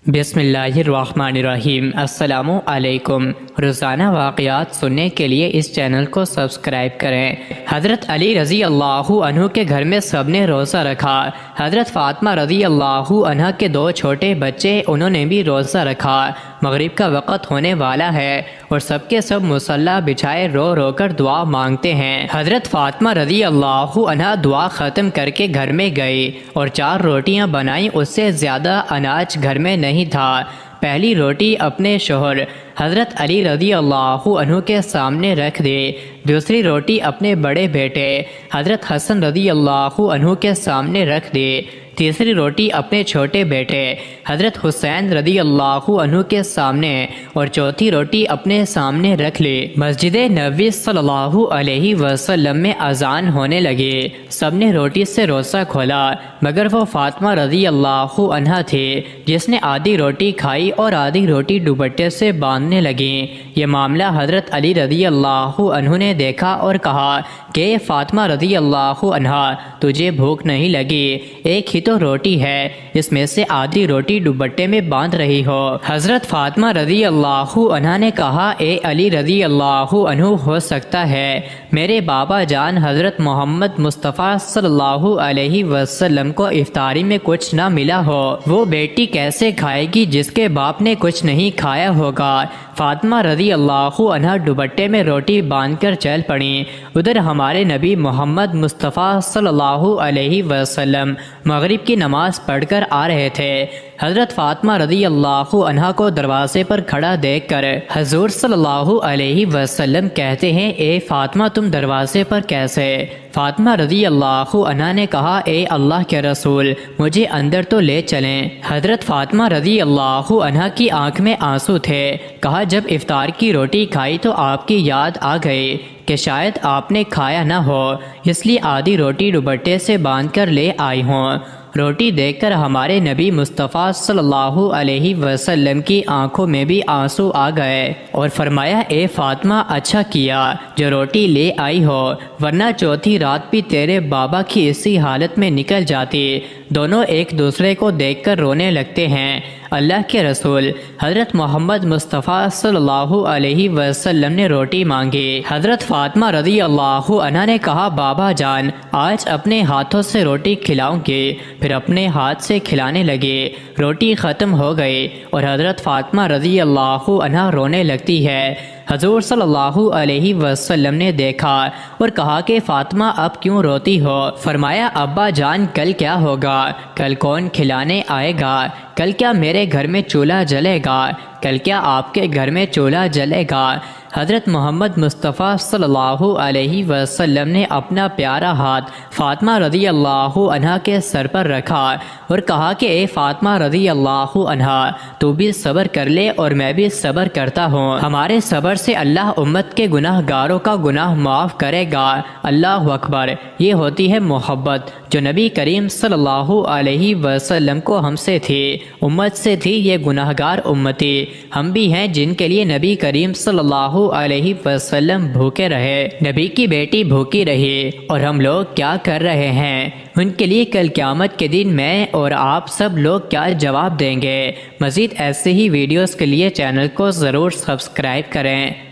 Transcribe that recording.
بسم اللہ الرحمن الرحیم۔ السلام علیکم۔ روزانہ واقعات سننے کے لیے اس چینل کو سبسکرائب کریں۔ حضرت علی رضی اللہ عنہ کے گھر میں سب نے روزہ رکھا۔ حضرت فاطمہ رضی اللہ عنہ کے 2 چھوٹے بچے، انہوں نے بھی روزہ رکھا۔ مغرب کا وقت ہونے والا ہے اور سب کے سب مصلی بچھائے رو رو کر دعا مانگتے ہیں۔ حضرت فاطمہ رضی اللہ عنہ دعا ختم کر کے گھر میں گئی اور 4 روٹیاں بنائیں، اس سے زیادہ اناج گھر میں نہیں تھا۔ پہلی روٹی اپنے شوہر حضرت علی رضی اللہ عنہ کے سامنے رکھ دی، دوسری روٹی اپنے بڑے بیٹے حضرت حسن رضی اللہ عنہ کے سامنے رکھ دی، تیسری روٹی اپنے چھوٹے بیٹے حضرت حسین رضی اللہ عنہ کے سامنے اور چوتھی روٹی اپنے سامنے رکھ لی۔ مسجد نبوی صلی اللہ علیہ وسلم میں اذان ہونے لگی۔ سب نے روٹی سے روزہ کھولا مگر وہ فاطمہ رضی اللہ عنہ تھی جس نے آدھی روٹی کھائی اور آدھی روٹی دوپٹے سے باندھنے لگی۔ یہ معاملہ حضرت علی رضی اللہ عنہ نے دیکھا اور کہا کہ فاطمہ رضی اللہ عنہ، تجھے بھوک نہیں لگی؟ ایک ہی تو روٹی ہے، اس میں سے آدھی روٹی دوپٹے میں باندھ رہی ہو۔ حضرت فاطمہ رضی اللہ عنہ نے کہا، اے علی رضی اللہ عنہ، ہو سکتا ہے میرے بابا جان حضرت محمد مصطفیٰ صلی اللہ علیہ وسلم کو افطاری میں کچھ نہ ملا ہو، وہ بیٹی کیسے کھائے گی جس کے باپ نے کچھ نہیں کھایا ہوگا؟ فاطمہ رضی اللہ عنہ دوپٹے میں روٹی باندھ کر چل پڑیں۔ ادھر ہمارے نبی محمد مصطفیٰ صلی اللہ علیہ وسلم مغرب کی نماز پڑھ کر آ رہے تھے۔ حضرت فاطمہ رضی اللہ عنہ کو دروازے پر کھڑا دیکھ کر حضور صلی اللہ علیہ وسلم کہتے ہیں، اے فاطمہ، تم دروازے پر کیسے؟ فاطمہ رضی اللہ عنہ نے کہا، اے اللہ کے رسول، مجھے اندر تو لے چلیں۔ حضرت فاطمہ رضی اللہ عنہ کی آنکھ میں آنسو تھے۔ کہا، جب افطار کی روٹی کھائی تو آپ کی یاد آ گئی کہ شاید آپ نے کھایا نہ ہو، اس لیے آدھی روٹی دوپٹے سے باندھ کر لے آئی ہوں۔ روٹی دیکھ کر ہمارے نبی مصطفیٰ صلی اللہ علیہ وسلم کی آنکھوں میں بھی آنسو آ گئے اور فرمایا، اے فاطمہ، اچھا کیا جو روٹی لے آئی ہو، ورنہ چوتھی رات بھی تیرے بابا کی اسی حالت میں نکل جاتی۔ دونوں ایک دوسرے کو دیکھ کر رونے لگتے ہیں۔ اللہ کے رسول حضرت محمد مصطفیٰ صلی اللہ علیہ وسلم نے روٹی مانگی۔ حضرت فاطمہ رضی اللہ عنہ نے کہا، بابا جان، آج اپنے ہاتھوں سے روٹی کھلاؤں گی۔ پھر اپنے ہاتھ سے کھلانے لگے۔ روٹی ختم ہو گئی اور حضرت فاطمہ رضی اللہ عنہ رونے لگتی ہے۔ حضور صلی اللہ علیہ وسلم نے دیکھا اور کہا کہ فاطمہ، اب کیوں روتی ہو؟ فرمایا، ابا جان، کل کیا ہوگا؟ کل کون کھلانے آئے گا؟ کل کیا میرے گھر میں چولہا جلے گا؟ کل کیا آپ کے گھر میں چولہا جلے گا؟ حضرت محمد مصطفیٰ صلی اللہ علیہ وسلم نے اپنا پیارا ہاتھ فاطمہ رضی اللہ عنہ کے سر پر رکھا اور کہا کہ اے فاطمہ رضی اللہ عنہ، تو بھی صبر کر لے اور میں بھی صبر کرتا ہوں۔ ہمارے صبر سے اللہ امت کے گناہ گاروں کا گناہ معاف کرے گا۔ اللہ اکبر۔ یہ ہوتی ہے محبت جو نبی کریم صلی اللہ علیہ وسلم کو ہم سے تھی، امت سے تھی۔ یہ گناہ گار امتی ہم بھی ہیں جن کے لیے نبی کریم صلی اللہ علیہ وسلم بھوکے رہے، نبی کی بیٹی بھوکی رہی، اور ہم لوگ کیا کر رہے ہیں؟ ان کے لیے کل قیامت کے دن میں اور آپ سب لوگ کیا جواب دیں گے؟ مزید ایسے ہی ویڈیوز کے لیے چینل کو ضرور سبسکرائب کریں۔